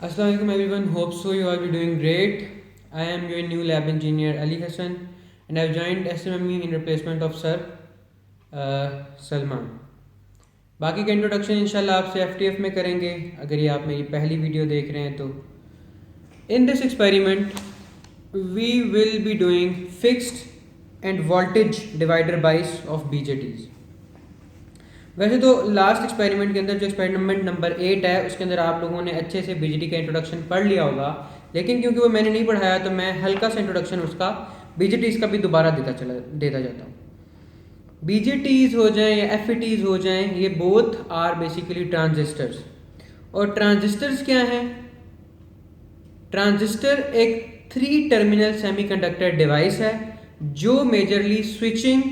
Assalamu alaikum everyone, hope so you all be doing great. I am your new lab engineer Ali Hassan and I have joined SMME in replacement of Sir Salman. बाकी का introduction इंशाल्लाह आपसे FTF में करेंगे अगर ये आप मेरी पहली वीडियो देख रहे हैं तो. In this experiment we will be doing fixed and voltage divider bias of BJTs. वैसे तो लास्ट एक्सपेरिमेंट के अंदर जो एक्सपेरिमेंट नंबर 8 है उसके अंदर आप लोगों ने अच्छे से बीजेटी का इंट्रोडक्शन पढ़ लिया होगा, लेकिन क्योंकि वो मैंने नहीं पढ़ाया तो मैं हल्का सा इंट्रोडक्शन उसका बीजेटीज़ का भी दोबारा देता जाता हूँ. बीजेटीज़ हो जाएं या एफईटीज़ हो जाएं, ये बोथ आर बेसिकली ट्रांजिस्टर्स. और ट्रांजिस्टर्स क्या हैं? ट्रांजिस्टर एक 3 टर्मिनल सेमीकंडक्टर डिवाइस है जो majorly switching,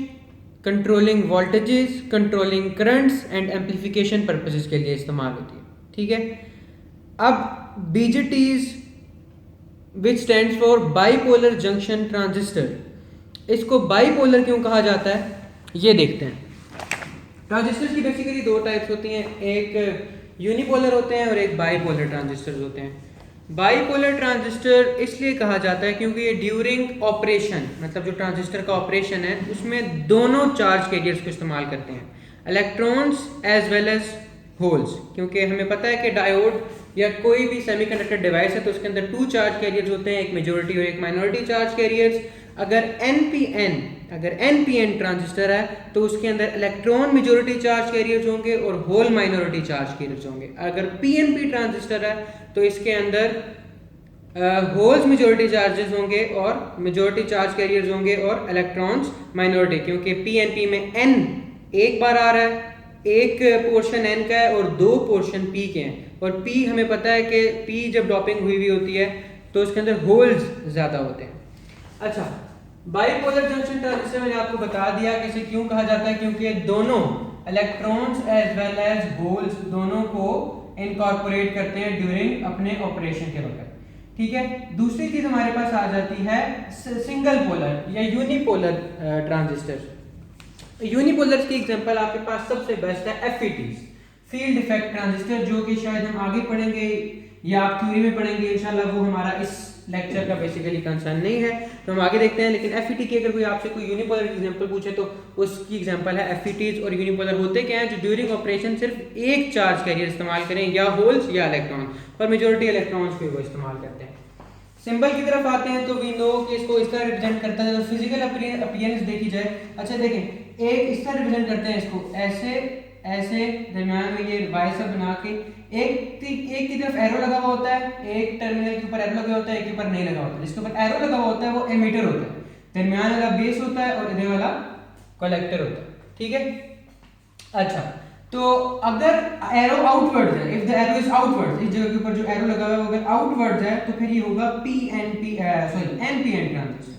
controlling voltages, controlling currents and amplification purposes के लिए इस्तेमाल होती है. ठीक है. अब BJTs which stands for bipolar junction transistor, इसको बाईपोलर क्यों कहा जाता है ये देखते हैं. ट्रांजिस्टर्स की बेसिकली 2 टाइप्स होती हैं, एक यूनिपोलर होते हैं और एक बाईपोलर ट्रांजिस्टर्स होते हैं. बाईपोलर ट्रांजिस्टर इसलिए कहा जाता है क्योंकि ये ड्यूरिंग ऑपरेशन, मतलब जो ट्रांजिस्टर का ऑपरेशन है उसमें दोनों चार्ज कैरियर्स को इस्तेमाल करते हैं, electrons as well as holes. क्योंकि हमें पता है कि डायोड या कोई भी सेमीकंडक्टर डिवाइस है तो उसके अंदर 2 चार्ज कैरियर्स होते हैं, एक मेजॉरिटी और एक माइनॉरिटी चार्ज कैरियर्स. अगर एनपीएन ट्रांजिस्टर है तो उसके अंदर इलेक्ट्रॉन मेजॉरिटी चार्ज कैरियर्स होंगे और होल माइनॉरिटी चार्ज कैरियर्स होंगे. अगर पीएनपी ट्रांजिस्टर है तो इसके अंदर होल्स मेजॉरिटी चार्जेस होंगे और मेजॉरिटी चार्ज कैरियर्स होंगे और इलेक्ट्रॉन्स माइनॉरिटी, क्योंकि पीएनपी में एन एक बार आ रहा है, एक पोर्शन एन का है और 2 पोर्शन पी के हैं. और पी हमें पता है कि पी जब डॉपिंग हुई होती है तो उसके अंदर होल्स ज़्यादा होते हैं. अच्छा, बाईपोलर जंक्शन ट्रांजिस्टर मैंने आपको बता दिया कि इसे क्यों कहा जाता है, क्योंकि दोनों electrons as well as holes दोनों को इनकॉर्पोरेट करते हैं ड्यूरिंग अपने ऑपरेशन के वक्त. ठीक है. दूसरी चीज हमारे पास आ जाती है सिंगल पोलर या यूनिपोलर ट्रांजिस्टर. यूनिपोलर की एग्जांपल आपके पास सबसे बेस्ट है एफईटीज, फील्ड इफेक्ट ट्रांजिस्टर, जो कि शायद हम आगे पढ़ेंगे या आप थ्योरी में पढ़ेंगे इंशाल्लाह. वो हमारा इस लेक्चर का बेसिकली कंसर्न नहीं है तो हम आगे देखते हैं. लेकिन एफईटी की अगर कोई आपसे कोई यूनिपोलर एग्जांपल पूछे तो उसकी एग्जांपल है एफईटीज. और यूनिपोलर होते क्या हैं? जो ड्यूरिंग ऑपरेशन सिर्फ एक चार्ज कैरियर इस्तेमाल करें, या होल्स या इलेक्ट्रॉन, पर मेजॉरिटी इलेक्ट्रॉन्स को वो इस्तेमाल करते हैं. सिंबल की तरफ आते हैं तो वी नो कि इसको इस तरह रिप्रेजेंट करता है. तो फिजिकल अपीयरेंस देखी जाए, अच्छा देखें, एक इस तरह रिप्रेजेंट करते हैं इसको, ऐसे ऐसे दरमियान में ये बाइसेप बना के एक की तरफ एरो लगा हुआ होता है, एक टर्मिनल के ऊपर एरो लगा होता है, एक के ऊपर नहीं लगा होता. जिसके ऊपर एरो लगा हुआ होता है वो एमीटर होता है, दरमियान वाला बेस होता है और इधर वाला कलेक्टर होता है. ठीक है. अच्छा, तो अगर एरो आउटवर्ड्स है, if the arrow is outwards, इस जगह के ऊपर जो एरो लगा हुआ है अगर आउटवर्ड्स है तो फिर ये होगा एनपीएन ट्रांजिस्टर,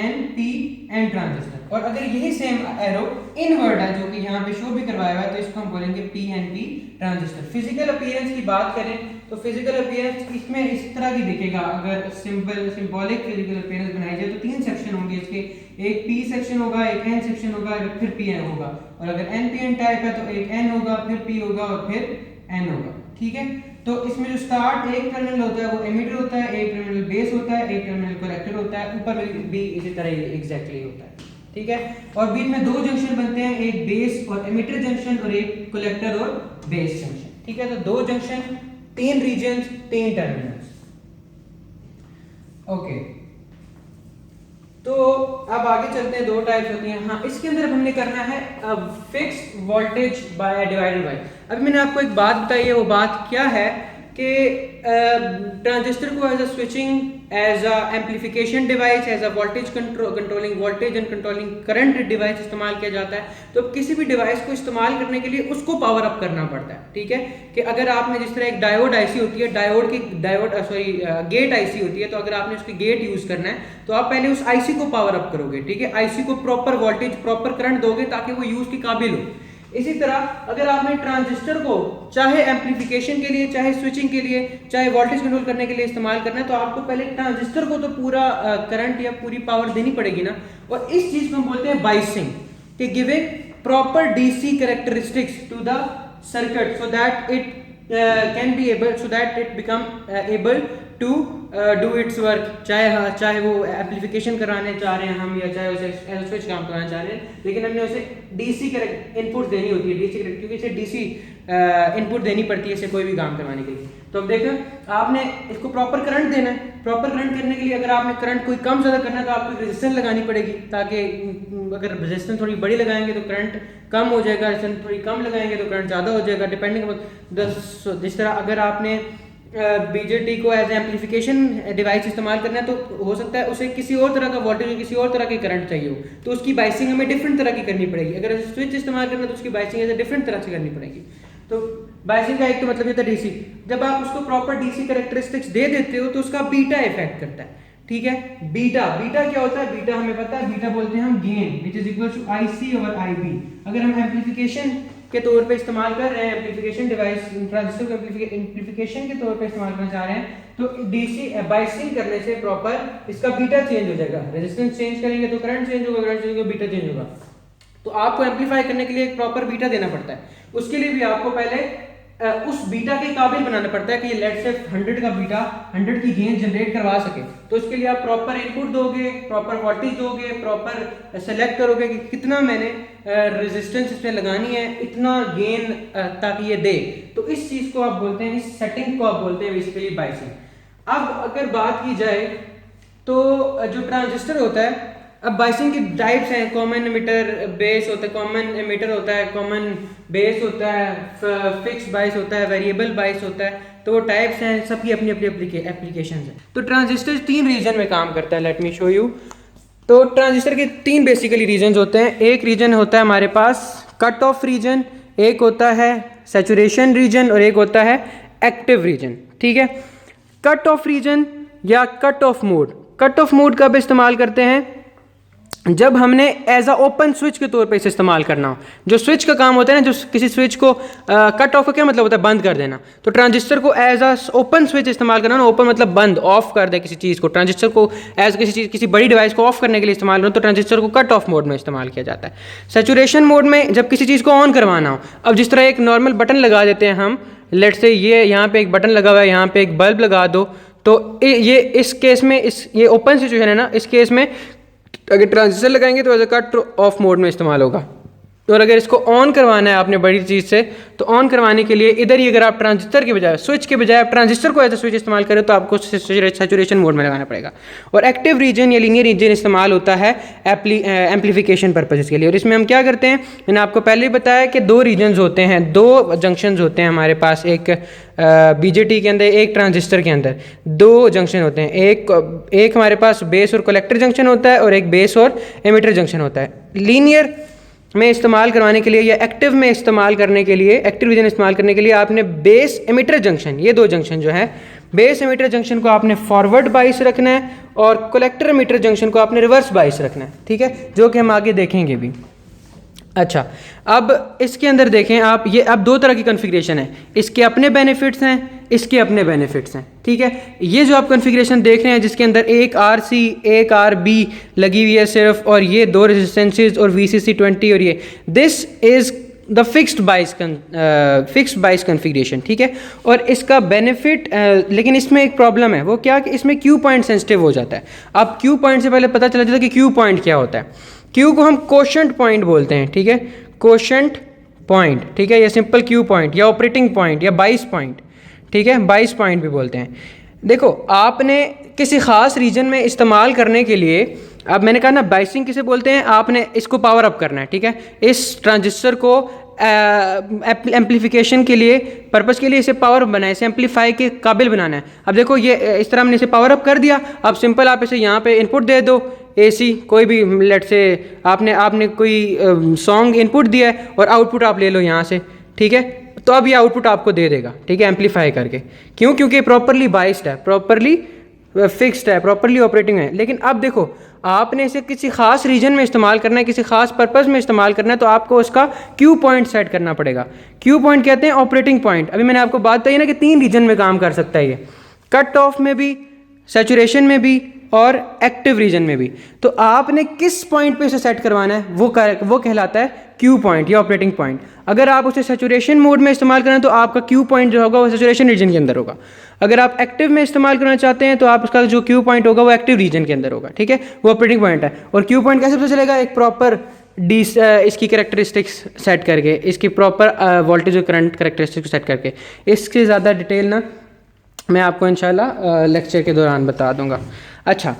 एनपीएन ट्रांजिस्टर. और अगर यही सेम एरो इनवर्ड है जो कि यहाँ पे शो भी करवाया हुआ है तो इसको हम बोलेंगे पीएनपी ट्रांजिस्टर. फिजिकल अपीयरेंस की बात करें तो फिजिकल अपीयरेंस इसमें इस तरह की दिखेगा. अगर सिंबॉलिक फिजिकल अपीयरेंस बनाई जाए तो 3 सेक्शन होंगे इसके, एक पी सेक्शन होगा, एक एन सेक्शन होगा, फिर पीएन होगा. और अगर एनपीएन टाइप है तो एक एन होगा, फिर पी होगा और फिर एन होगा. ठीक है. तो इसमें जो स्टार्ट एक टर्मिनल होता है वो एमिटर होता है, एक टर्मिनल बेस होता है, एक टर्मिनल कलेक्टर होता है, ऊपर भी इसी तरह एग्जैक्टली होता है. ठीक है. और बीच में 2 जंक्शन बनते हैं, एक बेस और एमिटर जंक्शन और एक कलेक्टर और बेस जंक्शन. ठीक है. तो 2 जंक्शन, 3 रीजन्स, 3 टर्मिनल्स. ओके. तो अब आगे चलते हैं. 2 टाइप्स होती हैं. हाँ, इसके अंदर हमने करना है fixed voltage by divided by. अभी मैंने आपको एक बात बताई है, वो बात क्या है कि ट्रांजिस्टर को as a switching, as a amplification device, as a voltage controlling voltage and controlling current device इस्तेमाल किया जाता है. तो किसी भी डिवाइस को इस्तेमाल करने के लिए उसको पावर अप करना पड़ता है. ठीक है. कि अगर आपने जिस तरह एक डायोड आईसी होती है, गेट आईसी होती है, तो अगर आपने उसकी गेट यूज करना है तो आप पहले उस आईसी को पावर अप करोगे. ठीक है. आईसी को प्रॉपर वोल्टेज, प्रॉपर करंट दोगे ताकि वो यूज के काबिल हो. इसी तरह अगर आपने ट्रांजिस्टर को चाहे एम्पलीफिकेशन के लिए, चाहे स्विचिंग के लिए, चाहे वोल्टेज कंट्रोल करने के लिए इस्तेमाल करना है तो आपको पहले ट्रांजिस्टर को तो पूरा करंट या पूरी पावर देनी पड़ेगी ना. और इस चीज को हम बोलते हैं बाइसिंग, कि giving proper DC characteristics to the circuit so that it can be able so that it become able to do its work, चाहे वो एम्पलीफिकेशन कराने चाह रहे हैं हम, या चाहे उसे एल स्विच काम कराना चाह रहे हैं, लेकिन हमने उसे डीसी इनपुट देनी होती है, डीसी क्योंकि इसे डीसी इनपुट देनी पड़ती है इसे कोई भी काम करवाने के लिए। तो अब देखें आपने इसको प्रॉपर करंट देना है, प्रॉपर करंट करने के लिए अगर आपने करंट कोई कम ज़्यादा करना है तो आपको रेजिस्टेंस लगानी पड़ेगी, ताकि अगर रेजिस्टेंस थोड़ी बड़ी लगाएंगे तो करंट कम हो जाएगा, रेजिस्टेंस थोड़ी कम लगाएंगे तो करंट ज़्यादा हो जाएगा, डिपेंडिंग। जिस तरह अगर आपने बीजेटी को एज एम्पलीफिकेशन डिवाइस इस्तेमाल करना है तो हो सकता है उसे किसी और तरह का वोल्टेज, किसी और तरह की करंट चाहिए हो, तो उसकी बाइसिंग हमें डिफरेंट तरह की करनी पड़ेगी। अगर स्विच इस्तेमाल करना है तो उसकी बाइसिंग ऐसे डिफरेंट तरह से करनी पड़ेगी। तो बाइसिंग का एक तो मतलब ये था डीसी, जब आप उसको प्रॉपर डीसी कैरेक्टरिस्टिक्स दे देते हो तो उसका बीटा इफेक्ट करता है, ठीक है। बीटा क्या होता है, बीटा हमें पता है, बीटा बोलते हैं हम gain which is equal to IC over IB। अगर हम एम्पलीफिकेशन के तौर पे इस्तेमाल कर रहे हैं, एम्पलीफिकेशन डिवाइस ट्रांजिस्टर को एम्पलीफिकेशन के तौर पे इस्तेमाल करना चाह रहे हैं, तो डीसी बाइसिंग करने से प्रॉपर इसका बीटा चेंज हो जाएगा, रेजिस्टेंस चेंज करेंगे तो करंट चेंज होगा, करंट चेंज होगा बीटा चेंज होगा। तो आपको एम्पलीफाई करने के लिए एक प्रॉपर बीटा देना पड़ता है, उसके लिए भी आपको पहले उस बीटा के काबिल बनाना पड़ता है कि ये लेट्स से 100 का बीटा 100 की गेन जनरेट करवा सके। तो इसके लिए आप प्रॉपर इनपुट दोगे, प्रॉपर वोल्टेज दोगे, प्रॉपर सेलेक्ट करोगे कि कितना मैंने रेजिस्टेंस इसमें लगानी है, इतना गेन ताकि ये दे। तो इस चीज को आप बोलते हैं, इस सेटिंग को आप बोलते हैं बेसिकली बाइसिंग। अब अगर बात की जाए तो जो ट्रांजिस्टर होता है, अब बाइसिंग की टाइप्स हैं, कॉमन एमिटर बेस होता है, कॉमन एमिटर होता है, कॉमन बेस होता है, फिक्स बाइस होता है, वेरिएबल बाइस होता है। तो वो टाइप्स हैं, सबकी अपनी अपनी एप्लीकेशन है। तो ट्रांजिस्टर 3 रीजन में काम करता है, लेट मी शो यू। तो ट्रांजिस्टर के 3 बेसिकली रीजन होते हैं। एक रीजन होता है हमारे पास कट ऑफ रीजन, एक होता है सैचुरेशन रीजन और एक होता है एक्टिव रीजन, ठीक है। कट ऑफ रीजन या cut off mode, cut off mode कब इस्तेमाल करते हैं, जब हमने एज अ ओपन स्विच के तौर पे इसे इस्तेमाल करना हो। जो स्विच का काम होता है ना, जो किसी स्विच को कट ऑफ का क्या मतलब होता है, बंद कर देना। तो ट्रांजिस्टर को एज अ ओपन स्विच इस्तेमाल करना ना, ओपन मतलब बंद, ऑफ कर दे किसी चीज़ को। ट्रांजिस्टर को एज किसी बड़ी डिवाइस को ऑफ करने के लिए इस्तेमाल करना, तो ट्रांजिस्टर को कट ऑफ मोड में इस्तेमाल किया जाता है। सैचुरेशन मोड में जब किसी चीज़ को ऑन करवाना हो, अब जिस तरह एक नॉर्मल बटन लगा देते हैं हम, लेट से ये यहाँ पे एक बटन लगा हुआ है, यहाँ पे एक बल्ब लगा दो, तो ये इस केस में ये ओपन सिचुएशन है ना, इस केस में अगर ट्रांजिस्टर लगाएंगे तो as a cut off mode में इस्तेमाल होगा। और अगर इसको ऑन करवाना है आपने बड़ी चीज़ से, तो ऑन करवाने के लिए इधर ही अगर आप ट्रांजिस्टर के बजाय, स्विच के बजाय आप ट्रांजिस्टर को एज अ स्विच इस्तेमाल करें तो आपको सैचुरेशन मोड में लगाना पड़ेगा। और एक्टिव रीजन या लीनियर रीजन इस्तेमाल होता है एम्पलीफिकेशन पर्पज़ के लिए। और इसमें हम क्या करते हैं, मैंने आपको पहले ही बताया कि 2 रीजन्स होते हैं, 2 जंक्शंस होते हैं हमारे पास। एक बीजेटी के अंदर, एक ट्रांजिस्टर के अंदर 2 जंक्शन होते हैं। एक हमारे पास बेस और कलेक्टर जंक्शन होता है, और एक बेस और एमिटर जंक्शन होता है। लीनियर में इस्तेमाल करवाने के लिए या एक्टिव में इस्तेमाल करने के लिए, एक्टिव रीजन इस्तेमाल करने के लिए आपने बेस एमिटर जंक्शन, ये 2 जंक्शन जो है, बेस एमिटर जंक्शन को आपने फॉरवर्ड बाइस रखना है और कलेक्टर एमिटर जंक्शन को आपने रिवर्स बाइस रखना है, ठीक है, जो कि हम आगे देखेंगे भी। अच्छा, अब इसके अंदर देखें आप, ये अब 2 तरह की कॉन्फ़िगरेशन है, इसके अपने बेनिफिट्स हैं, इसके अपने बेनिफिट्स हैं, ठीक है। ये जो आप कॉन्फ़िगरेशन देख रहे हैं जिसके अंदर एक RC एक RB लगी हुई है सिर्फ, और ये 2 रेजिस्टेंसेज और VCC 20, और ये दिस इज़ द फिक्स्ड बाइस कॉन्फ़िगरेशन, ठीक है। और इसका बेनिफिट लेकिन इसमें एक प्रॉब्लम है, वो क्या कि इसमें क्यू पॉइंट सेंसिटिव हो जाता है। अब क्यू पॉइंट से पहले पता चला जाता है कि क्यू पॉइंट क्या होता है। क्यू को हम कोशेंट पॉइंट बोलते हैं, ठीक है, कोशेंट पॉइंट, ठीक है, या सिंपल क्यू पॉइंट या ऑपरेटिंग पॉइंट या बाइस पॉइंट, ठीक है, बाइस पॉइंट भी बोलते हैं। देखो, आपने किसी ख़ास रीजन में इस्तेमाल करने के लिए, अब मैंने कहा ना बाइसिंग किसे बोलते हैं, आपने इसको पावर अप करना है, ठीक है, इस ट्रांजिस्टर को एम्पलीफिकेशन के लिए, पर्पस के लिए इसे पावर बनाए, इसे एम्पलीफाई के काबिल बनाना है। अब देखो, ये इस तरह हमने इसे पावर अप कर दिया। अब सिंपल आप इसे यहाँ पे इनपुट दे दो, AC कोई भी, लेट से आपने कोई सॉन्ग इनपुट दिया है और आउटपुट आप ले लो यहाँ से, ठीक है, तो अब ये आउटपुट आपको दे देगा, ठीक है, एम्पलीफाई करके। क्यों? क्योंकि प्रॉपरली बाइस्ड है, प्रॉपरली फिक्स्ड है, प्रॉपरली ऑपरेटिंग है। लेकिन अब देखो, आपने इसे किसी खास रीजन में इस्तेमाल करना है, किसी खास पर्पस में इस्तेमाल करना है, तो आपको उसका क्यू पॉइंट सेट करना पड़ेगा। क्यू पॉइंट कहते हैं ऑपरेटिंग पॉइंट। अभी मैंने आपको बात बताई ना कि 3 रीजन में काम कर सकता है ये, कट ऑफ में भी, सैचुरेशन में भी और एक्टिव रीजन में भी। तो आपने किस पॉइंट पे इसे सेट करवाना है वो कहलाता है क्यू पॉइंट या ऑपरेटिंग पॉइंट। अगर आप उसे सैचुरेशन मोड में इस्तेमाल करें तो आपका क्यू पॉइंट जो होगा वो सैचुरेशन रीजन के अंदर होगा। अगर आप एक्टिव में इस्तेमाल करना चाहते हैं तो आप उसका जो क्यू पॉइंट होगा वो एक्टिव रीजन के अंदर होगा, ठीक है, वो ऑपरेटिंग पॉइंट है। और क्यू पॉइंट कैसे पता चलेगा? एक प्रॉपर इसकी कैरेक्टरिस्टिक्स सेट करके, इसकी प्रॉपर वोल्टेज और करंट कैरेक्टरिस्टिक्स सेट करके। इसके ज़्यादा डिटेल ना मैं आपको इंशाल्लाह लेक्चर के दौरान बता दूंगा। अच्छा,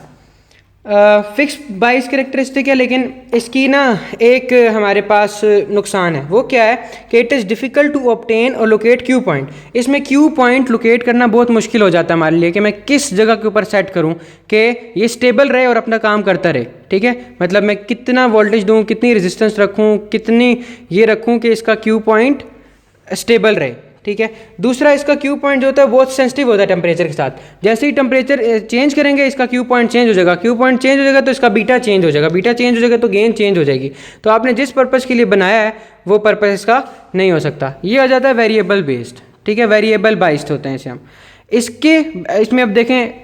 फिक्स बाइस कैरेक्टरिस्टिक है, लेकिन इसकी ना एक हमारे पास नुकसान है। वो क्या है कि it is difficult to obtain और लोकेट क्यू पॉइंट। इसमें क्यू पॉइंट लोकेट करना बहुत मुश्किल हो जाता है हमारे लिए कि मैं किस जगह के ऊपर सेट करूं कि ये स्टेबल रहे और अपना काम करता रहे, ठीक है। मतलब मैं कितना वोल्टेज दूं, कितनी रेजिस्टेंस रखूं, कितनी ये रखूं कि इसका क्यू पॉइंट स्टेबल रहे, ठीक है। दूसरा, इसका क्यू पॉइंट जो होता है बहुत सेंसिटिव होता है टेम्परेचर के साथ। जैसे ही टेम्परेचर चेंज करेंगे इसका क्यू पॉइंट चेंज हो जाएगा, क्यू पॉइंट चेंज हो जाएगा तो इसका बीटा चेंज हो जाएगा, बीटा चेंज हो जाएगा तो गेन चेंज हो जाएगी। तो आपने जिस पर्पज़ के लिए बनाया है वो पर्पज़ इसका नहीं हो सकता। ये आ जाता है वेरिएबल बेस्ड, ठीक है, वेरिएबल बाइस्ड होते हैं इसे हम। इसमें अब देखें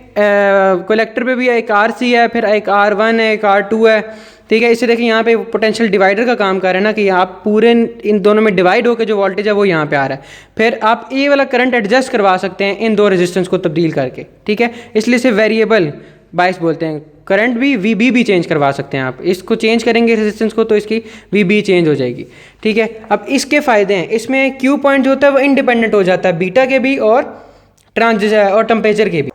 कलेक्टर पे भी एक RC है, फिर एक R1 है, एक R2 है, ठीक है। इसे देखिए यहाँ पे पोटेंशियल डिवाइडर का काम कर रहे हैं ना कि आप पूरे इन दोनों में डिवाइड होकर जो वोल्टेज है वो यहाँ पे आ रहा है। फिर आप ये वाला करंट एडजस्ट करवा सकते हैं इन दो रेजिस्टेंस को तब्दील करके, ठीक है। इसलिए इसे वेरिएबल बाइस बोलते हैं। करंट भी VB भी चेंज करवा सकते हैं आप, इसको चेंज करेंगे रेजिस्टेंस को तो इसकी VB चेंज हो जाएगी, ठीक है। अब इसके फ़ायदे हैं, इसमें क्यू पॉइंट जो होता है वो इंडिपेंडेंट हो जाता है बीटा के भी और टेम्परेचर के भी।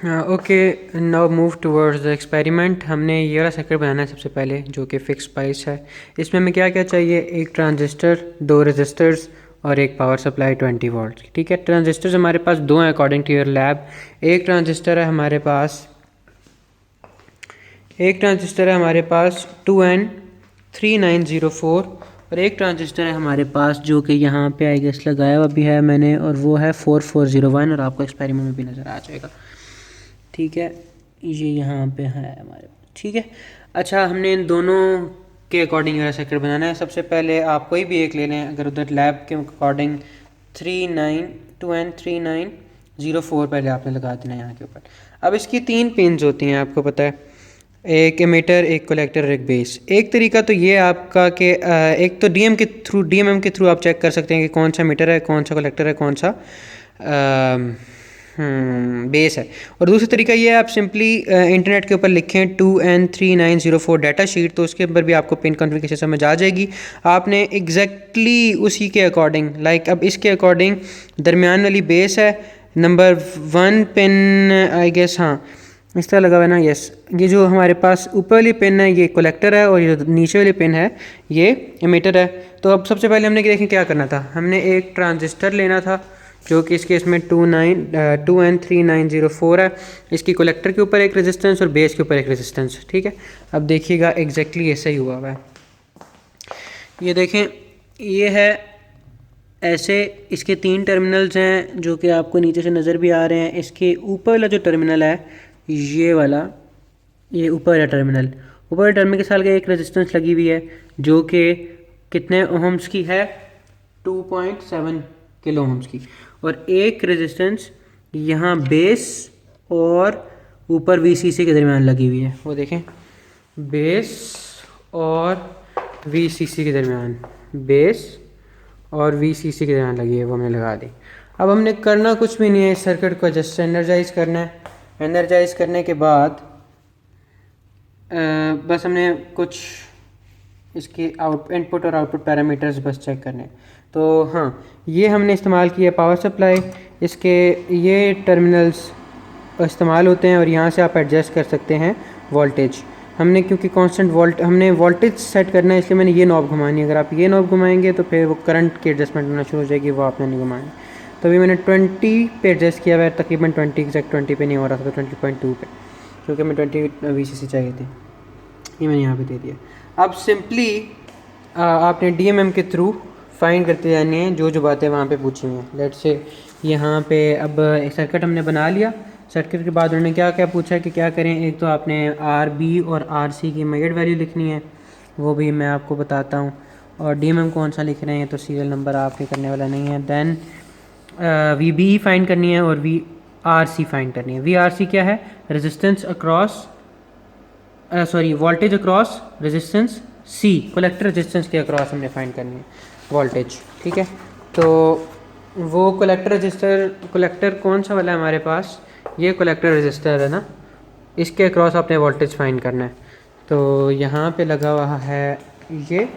Okay, now move towards the experiment. हमने ये वाला सर्किट बनाना है सबसे पहले जो कि फिक्स बाइस है। इसमें हमें क्या क्या चाहिए? एक ट्रांजिस्टर, दो रेजिस्टर्स और एक पावर सप्लाई 20 वोल्ट, ठीक है। ट्रांजिस्टर्स हमारे पास दो हैं अकॉर्डिंग टू योर लैब। एक ट्रांजिस्टर है हमारे पास 2N3904 और एक ट्रांजिस्टर है हमारे पास जो कि यहाँ पे आई गेस लगाया हुआ भी है मैंने, और वो है 4401 और आपको एक्सपेरिमेंट में भी नज़र आ जाएगा, ठीक है। ये यहाँ पे है हमारे पास, ठीक है। अच्छा, हमने इन दोनों के अकॉर्डिंग मेरा सर्किट बनाना है। सबसे पहले आप कोई भी एक ले लें, अगर उधर लैब के अकॉर्डिंग 2N3904 पहले आपने लगा देना है यहाँ के ऊपर। अब इसकी 3 पिन्स होती हैं, आपको पता है, एक एमीटर, एक कलेक्टर और एक बेस। एक तरीका तो ये आपका कि एक तो DMM के थ्रू आप चेक कर सकते हैं कि कौन सा मीटर है, कौन सा कलेक्टर है, कौन सा बेस है। और दूसरा तरीका ये है आप सिंपली इंटरनेट के ऊपर लिखें 2N3904 डाटा शीट, तो उसके ऊपर भी आपको पिन कॉन्फ़िगरेशन समझ आ जाएगी। आपने एग्जैक्टली उसी के अकॉर्डिंग अब इसके अकॉर्डिंग दरमियान वाली बेस है, नंबर 1 पिन आई गेस, हाँ इस तरह लगा हुआ है ना, यस। ये जो हमारे पास ऊपर वाली पिन है ये कलेक्टर है और ये जो नीचे वाली पिन है ये एमीटर है। तो अब सबसे पहले हमने देखें क्या करना था। हमने एक ट्रांजिस्टर लेना था जो कि इस केस में 2N3904 है। इसकी कलेक्टर के ऊपर एक रेजिस्टेंस और बेस के ऊपर एक रेजिस्टेंस, ठीक है। अब देखिएगा एग्जैक्टली ऐसा ही हुआ है। ये देखें, ये है ऐसे, इसके 3 टर्मिनल्स हैं जो कि आपको नीचे से नज़र भी आ रहे हैं। इसके ऊपर वाला जो टर्मिनल है ये वाला, ये ऊपर वाला टर्मिनल के साथ एक रेजिस्टेंस लगी हुई है जो कि कितने ओहम्स की है? 2.7 किलो ओहम्स की। और एक रेजिस्टेंस यहाँ बेस और ऊपर VCC के दरमियान लगी हुई है। वो देखें, बेस और VCC के दरमियान, बेस और VCC के दरमियान लगी है, वो हमने लगा दी। अब हमने करना कुछ भी नहीं है, इस सर्किट को जस्ट एनर्जाइज करना है। एनर्जाइज करने के बाद बस हमने कुछ इसके इनपुट और आउटपुट पैरामीटर्स बस चेक करने। तो हाँ, ये हमने इस्तेमाल किया पावर सप्लाई, इसके ये टर्मिनल्स इस्तेमाल होते हैं और यहाँ से आप एडजस्ट कर सकते हैं वोल्टेज। हमने क्योंकि हमने वोल्टेज सेट करना है इसलिए मैंने ये नॉब घुमानी है। अगर आप ये नॉब घुमाएंगे तो फिर वो करंट की एडजस्टमेंट होना शुरू हो जाएगी, वो आपने नहीं घुमानी। तो अभी मैंने 20 पे एडजस्ट किया हुआ है, तकरीबन 20 एग्जैक्ट 20 पे नहीं हो रहा था, तो 20.2 पे, क्योंकि मैं 20 VCC चाहिए थी, ये मैंने यहाँ पे दे दिया। अब सिंपली आपने DMM के थ्रू फाइंड करते जानी है जो बातें वहाँ पे पूछी हुई हैं। लेट्स से यहाँ पे अब एक सर्किट हमने बना लिया। सर्किट के बाद उन्होंने क्या क्या पूछा कि क्या करें। एक तो आपने RB और RC की मेजर्ड वैल्यू लिखनी है, वो भी मैं आपको बताता हूँ। और DMM कौन सा लिख रहे हैं तो सीरियल नंबर आपके करने वाला नहीं है। दैन VB फाइंड करनी है और VRC फाइंड करनी है। VRC क्या है? Resistance across sorry voltage across resistance C, collector resistance के अक्रॉस हमने फाइंड करनी है वोल्टेज, ठीक है। तो वो कलेक्टर कौन सा वाला है हमारे पास, ये कलेक्टर रेजिस्टर है ना, इसके अक्रॉस आपने वोल्टेज फाइंड करना है। तो यहाँ पे लगा हुआ है ये,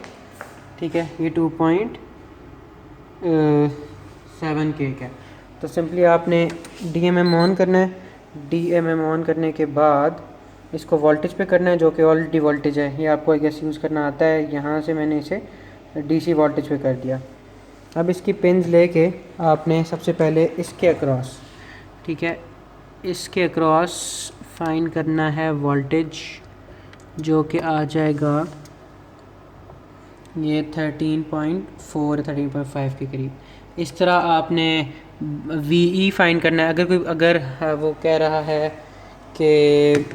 ठीक है, ये 2.7 के का। तो सिंपली आपने DMM ऑन करना है। DMM ऑन करने के बाद इसको वोल्टेज पे करना है, जो कि ऑलरेडी वोल्टेज है, ये आपको आई गेस यूज़ करना आता है। यहाँ से मैंने इसे DC वोल्टेज पे कर दिया। अब इसकी पिन्स लेके आपने सबसे पहले इसके अक्रॉस, ठीक है, इसके अक्रॉस फाइंड करना है वोल्टेज, जो कि आ जाएगा ये 13.4 13.5 के करीब। इस तरह आपने VE फाइंड करना है। अगर वो कह रहा है कि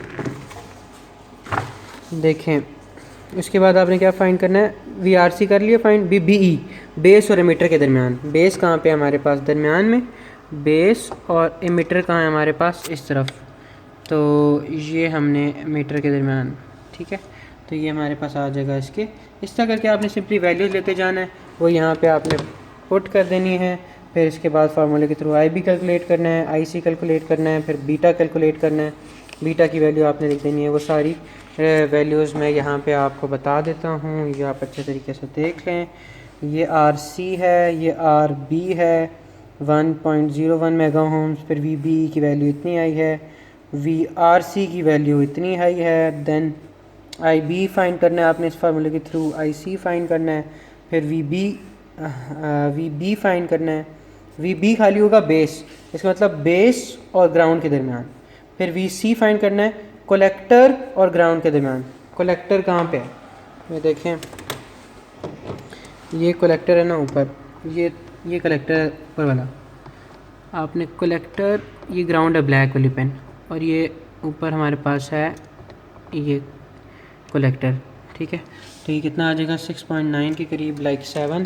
देखें, उसके बाद आपने क्या फ़ाइंड करना है, VRC कर लिया फाइंड, BE बेस और एमीटर के दरमियान। बेस कहाँ पे है हमारे पास, दरमियान में, बेस और एमीटर कहाँ है हमारे पास, इस तरफ। तो ये हमने एमीटर के दरमियान, ठीक है, तो ये हमारे पास आ जाएगा इसके। इस तरह करके आपने सिंपली वैल्यूज़ लेते जाना है, वो यहाँ पे आपने पुट कर देनी है। फिर इसके बाद फार्मूले के थ्रू IB कैलकुलेट करना है, IC कैलकुलेट करना है, फिर बीटा कैलकुलेट करना है। बीटा की वैल्यू आपने लिख देनी है। वो सारी वैल्यूज़ मैं यहाँ पे आपको बता देता हूँ, ये आप अच्छे तरीके से देख लें। ये RC है, ये RB है 1.01 मेगा ओम्स। फिर VB की वैल्यू इतनी आई है, VRC की वैल्यू इतनी हाई है। देन IB फाइंड करना है आपने इस फार्मूले के थ्रू, IC फाइंड करना है, फिर VB फाइंड करना है। VB खाली होगा बेस, इसका मतलब बेस और ग्राउंड के दरमियान। फिर VC फाइंड करना है कलेक्टर और ग्राउंड के दरमियान। कलेक्टर कहाँ पे है, ये देखें, ये कलेक्टर है ना ऊपर, ये कलेक्टर है ऊपर वाला। आपने कलेक्टर, ये ग्राउंड है ब्लैक वाली पेन, और ये ऊपर हमारे पास है ये कलेक्टर, ठीक है। तो ये कितना आ जाएगा 6.9 के करीब, लाइक 7।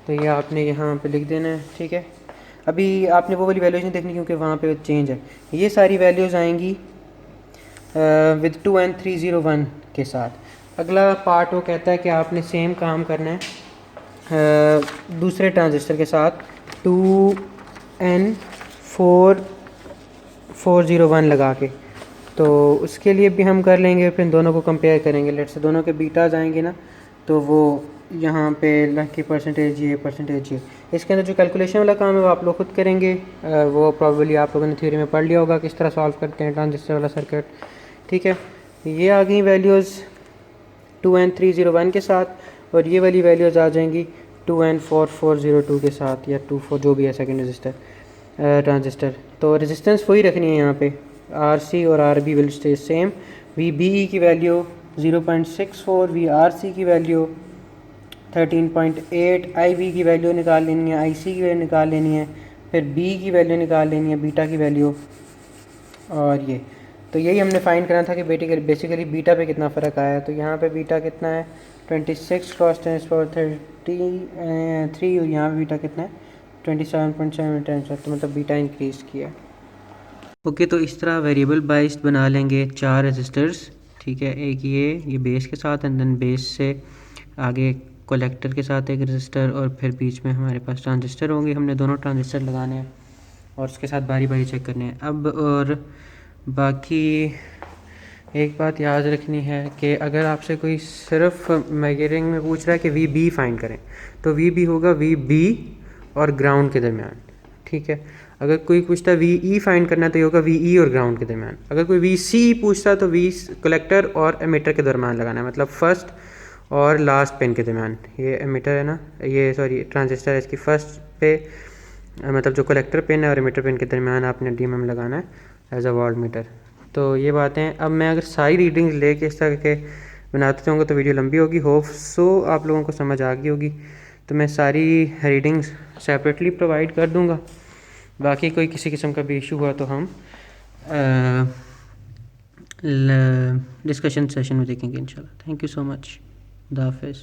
तो ये आपने यहाँ पे लिख देना है, ठीक है। अभी आपने वो वाली वैल्यूज़ नहीं देखनी क्योंकि वहाँ पे चेंज है। ये सारी वैल्यूज़ आएंगी विद 2N301 के साथ। अगला पार्ट वो कहता है कि आपने सेम काम करना है दूसरे ट्रांजिस्टर के साथ 2N401 लगा के। तो उसके लिए भी हम कर लेंगे, फिर दोनों को कंपेयर करेंगे। लेट से दोनों के बीटाज आएंगे ना, तो वो यहाँ पे लकी परसेंटेज ये परसेंटेज ये, इसके अंदर जो कैलकुलेशन वाला काम है वो आप लोग खुद करेंगे। वो प्रॉब्ली आप लोगों ने थ्योरी में पढ़ लिया होगा किस तरह सॉल्व करते हैं ट्रांजिस्टर वाला सर्किट, ठीक है। ये आ गई वैल्यूज़ 2N301 के साथ, और ये वाली वैल्यूज़ आ जाएंगी 2N4402 के साथ, या 24 जो भी है सेकेंड रजिस्टर ट्रांजिस्टर। तो रेजिस्टेंस वही रखनी है यहाँ पे, RC और RB will stay same. VBE की वैल्यू 0.64, VRC की वैल्यू 13.8, IB की वैल्यू निकाल लेनी है, IC की वैल्यू निकाल लेनी है, फिर B की वैल्यू निकाल लेनी है, बीटा की वैल्यू। और ये तो यही हमने फाइंड करना था कि बेसिकली बीटा पे कितना फ़र्क आया है। तो यहाँ पे बीटा कितना है 26 क्रॉस 10⁻³ और यहाँ पे बीटा कितना है 27.7 तो मतलब बीटा इंक्रीज़ किया। ओके, तो इस तरह वेरिएबल बाइस्ड बना लेंगे 4 रेजिस्टर्स, ठीक है। एक ये बेस के साथ, एंड देन बेस से आगे कलेक्टर के साथ एक रेजिस्टर, और फिर बीच में हमारे पास ट्रांजिस्टर होंगे। हमने दोनों ट्रांजिस्टर लगाने हैं और उसके साथ बारी बारी चेक करने हैं। अब और बाकी एक बात याद रखनी है कि अगर आपसे कोई सिर्फ मेजरिंग में पूछ रहा है कि VB फाइंड करें, तो VB होगा VB और ग्राउंड के दरमियान, ठीक है। अगर कोई पूछता है VE फाइंड करना है तो ये होगा VE और ग्राउंड के दरमियान। अगर कोई VC पूछता है तो कलेक्टर और एमीटर के दरमियान लगाना है, मतलब फर्स्ट और लास्ट पिन के दरमियान। ये एमीटर है ना, ये सॉरी ट्रांजिस्टर है, इसकी फर्स्ट पे मतलब जो कलेक्टर पिन है और एमीटर पिन के दरमियान आपने DMM लगाना है एज अ वोल्ट मीटर। तो ये बातें, अब मैं अगर सारी रीडिंग्स लेके इस तरह के बनाते जाऊँगा तो वीडियो लंबी होगी। होप सो आप लोगों को समझ आ गई होगी। तो मैं सारी रीडिंग्स सेपरेटली प्रोवाइड कर दूँगा। बाकी कोई किसी किस्म का भी इशू हुआ तो हम डिस्कशन सेशन में देखेंगे इंशाल्लाह। Thank you so much. खुदा हाफिज़।